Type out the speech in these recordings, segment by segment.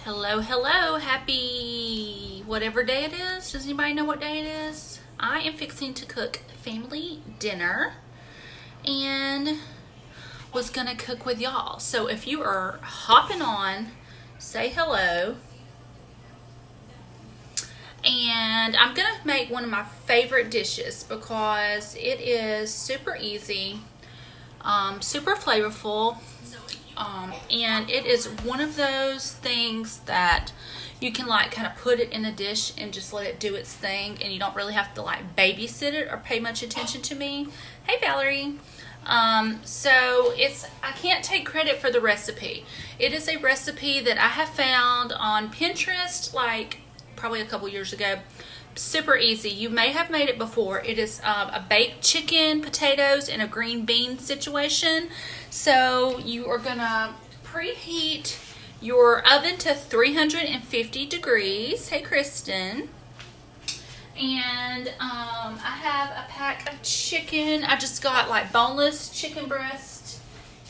Hello, hello, happy whatever day it is. Does anybody know what day it is? I am fixing to cook family dinner and was gonna cook with y'all. So if you are hopping on, say hello. And I'm gonna make one of my favorite dishes because it is super easy, super flavorful. And it is one of those things that you can like kind of put it in a dish and just let it do its thing, and you don't really have to like babysit it or pay much attention to me. Hey Valerie. So I can't take credit for the recipe. It is a recipe that I have found on Pinterest like probably a couple years ago. Super easy. You may have made it before. It is a baked chicken, potatoes, and a green bean situation. So you are gonna preheat your oven to 350 degrees. Hey Kristen. And I have a pack of chicken. I just got like boneless chicken breast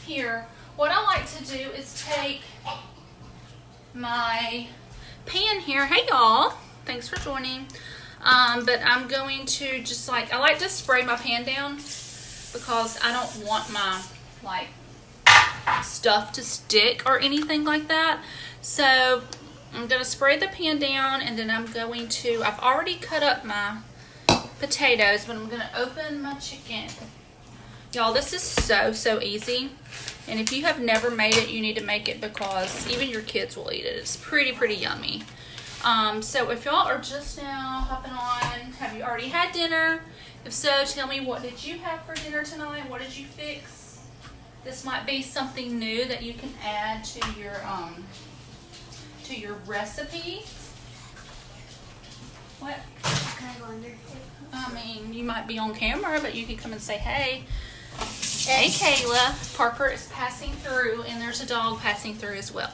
here. What I like to do is take my pan here. Hey y'all. Thanks for joining. But I'm going to just I like to spray my pan down because I don't want my like stuff to stick or anything like that. So I'm going to spray the pan down, and then I've already cut up my potatoes, but I'm going to open my chicken. Y'all, this is so easy. And if you have never made it, you need to make it because even your kids will eat it. It's pretty yummy. So if y'all are just now hopping on, have you already had dinner? If so, tell me, what did you have for dinner tonight? What did you fix? This might be something new that you can add to your recipes. What? Can I go under? I mean, you might be on camera, but you can come and say hey. Hey Kayla. Parker is passing through, and there's a dog passing through as well.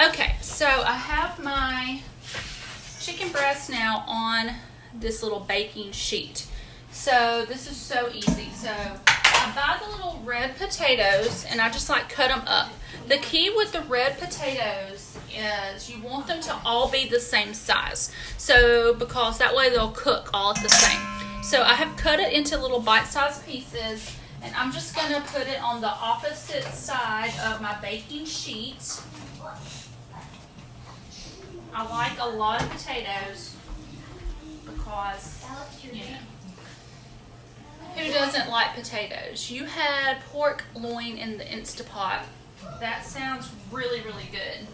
Okay, so I have my chicken breast now on this little baking sheet. So this is so easy. So I buy the little red potatoes and I just like cut them up. The key with the red potatoes is you want them to all be the same size. So because that way they'll cook all at the same. So I have cut it into little bite-sized pieces, and I'm just going to put it on the opposite side of my baking sheet. I like a lot of potatoes because, you know, who doesn't like potatoes? You had pork loin in the Instapot. That sounds really good.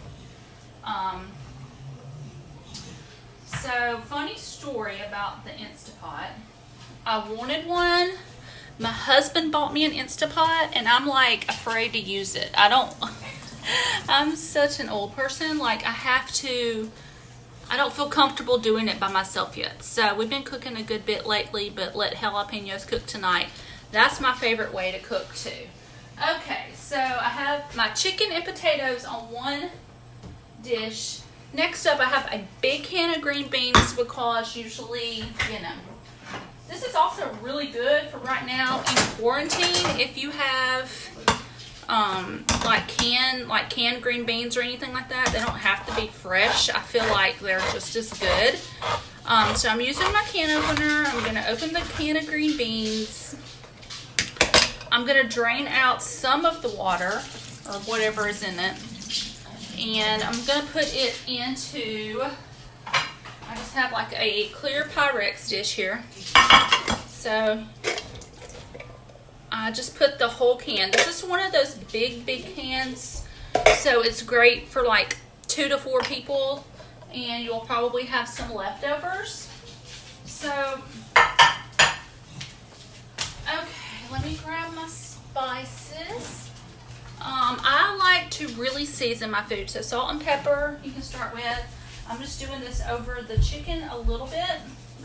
So, funny story about the Instapot. I wanted one. My husband bought me an Instapot, and I'm like afraid to use it. I'm such an old person. Like I don't feel comfortable doing it by myself yet. So we've been cooking a good bit lately, but let jalapenos cook tonight. That's my favorite way to cook too. Okay, so I have my chicken and potatoes on one dish. Next up, I have a big can of green beans because usually, you know, this is also really good for right now in quarantine. If you have canned green beans or anything like that, they don't have to be fresh. I feel like they're just as good. So I'm using my can opener. I'm going to open the can of green beans. I'm going to drain out some of the water or whatever is in it, and I'm going to put it into, I just have like a clear Pyrex dish here. So I just put the whole can. This is one of those big cans, so it's great for like 2 to 4 people, and you'll probably have some leftovers. So, okay, let me grab my spices. I like to really season my food, so salt and pepper you can start with. I'm just doing this over the chicken a little bit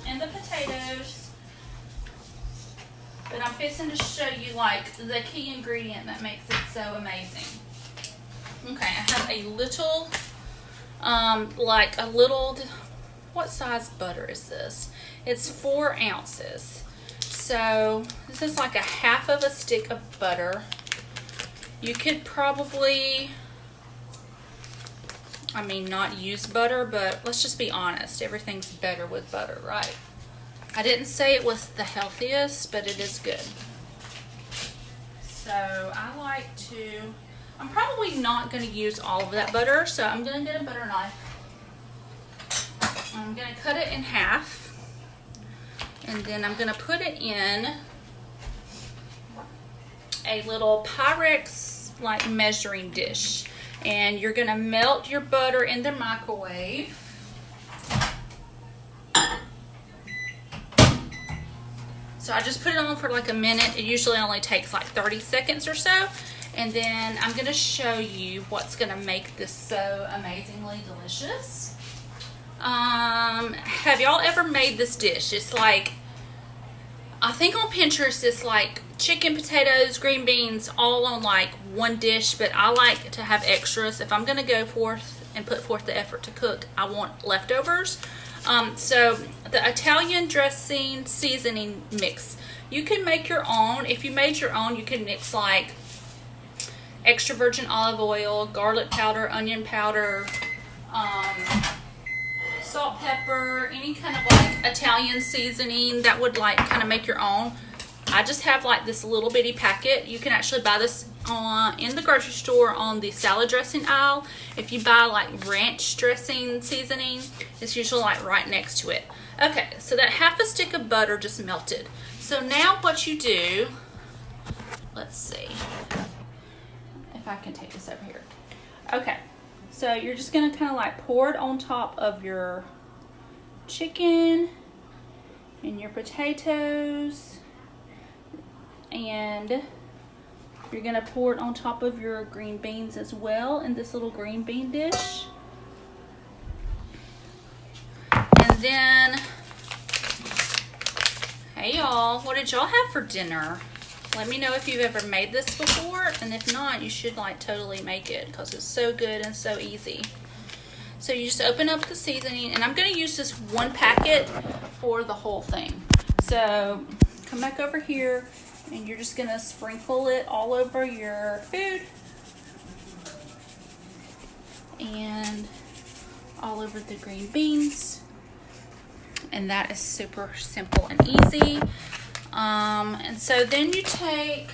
and the potatoes. But I'm fixing to show you like the key ingredient that makes it so amazing. Okay, I have a little, what size butter is this? It's 4 ounces. So this is like a half of a stick of butter. You could probably, I mean, not use butter, but let's just be honest. Everything's better with butter, right? I didn't say it was the healthiest, but it is good. So I like to, I'm probably not going to use all of that butter, so I'm going to get a butter knife. I'm going to cut it in half, and then I'm going to put it in a little Pyrex like measuring dish, and you're going to melt your butter in the microwave. So I just put it on for like a minute. It usually only takes like 30 seconds or so. And then I'm going to show you what's going to make this so amazingly delicious. Have y'all ever made this dish? It's like, I think on Pinterest it's like chicken, potatoes, green beans, all on like one dish. But I like to have extras. If I'm going to go forth and put forth the effort to cook, I want leftovers. So the Italian dressing seasoning mix, you can make your own. If you made your own, you can mix like extra virgin olive oil, garlic powder, onion powder, salt, pepper, any kind of like Italian seasoning that would like kind of make your own. I just have like this little bitty packet. You can actually buy this in the grocery store on the salad dressing aisle. If you buy like ranch dressing seasoning, it's usually like right next to it. Okay, so that half a stick of butter just melted. So now what you do, let's see if I can take this over here. Okay, so you're just gonna kind of like pour it on top of your chicken and your potatoes, and you're gonna pour it on top of your green beans as well in this little green bean dish. And then, hey y'all, what did y'all have for dinner? Let me know if you've ever made this before, and if not, you should like totally make it because it's so good and so easy. So you just open up the seasoning, and I'm gonna use this one packet for the whole thing. So come back over here, and you're just gonna sprinkle it all over your food and all over the green beans. And that is super simple and easy. And so then you take,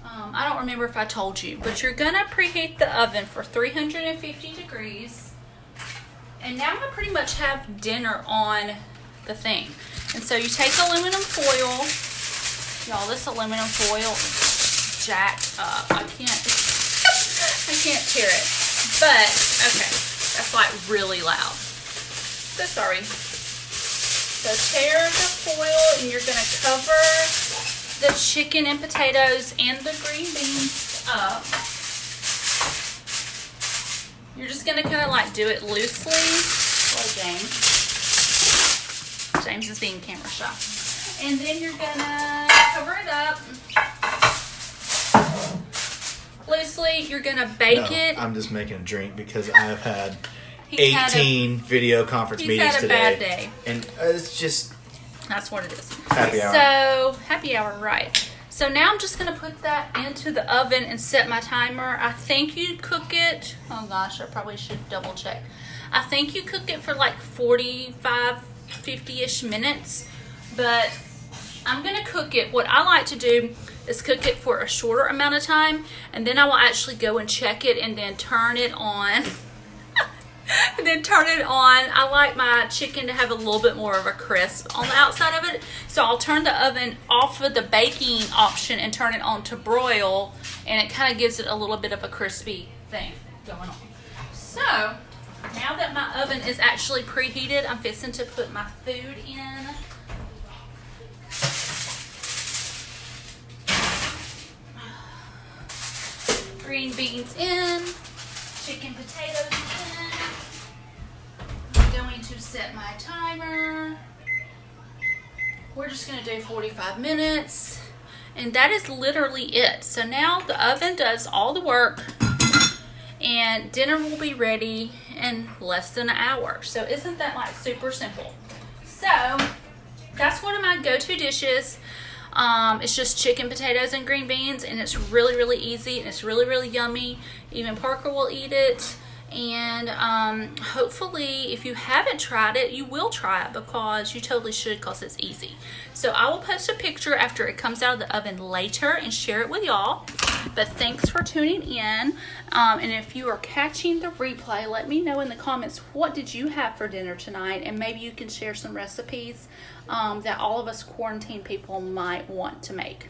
I don't remember if I told you, but you're gonna preheat the oven for 350 degrees. And now I pretty much have dinner on the thing. And so you take aluminum foil. Y'all, this aluminum foil is jacked up. I can't tear it. But, okay, that's like really loud. So sorry. So tear the foil, and you're gonna cover the chicken and potatoes and the green beans up. You're just gonna kind of like do it loosely. Oh, James is being camera shy. And then you're gonna cover it up loosely. You're gonna bake it. I'm just making a drink because I have had 18 video conference meetings today. He's had a bad day. And it's just... That's what it is. Happy hour. So, happy hour, right. So now I'm just going to put that into the oven and set my timer. I think you cook it... Oh gosh, I probably should double check. I think you cook it for like 45, 50-ish minutes. But I'm going to cook it. What I like to do is cook it for a shorter amount of time. And then I will actually go and check it and then turn it on. And then turn it on. I like my chicken to have a little bit more of a crisp on the outside of it. So I'll turn the oven off of the baking option and turn it on to broil. And it kind of gives it a little bit of a crispy thing going on. So now that my oven is actually preheated, I'm fixing to put my food in. Green beans in. Chicken potatoes in. I'm going to set my timer. We're just going to do 45 minutes. And that is literally it. So now the oven does all the work. And dinner will be ready in less than an hour. So isn't that like super simple? So that's one of my go-to dishes. It's just chicken, potatoes, and green beans, and it's really, really easy, and it's really, really yummy. Even Parker will eat it, And hopefully, if you haven't tried it, you will try it, because you totally should, because it's easy. So I will post a picture after it comes out of the oven later and share it with y'all. But thanks for tuning in. And if you are catching the replay, let me know in the comments, what did you have for dinner tonight? And maybe you can share some recipes that all of us quarantine people might want to make.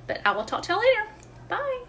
But I will talk to y'all later. Bye.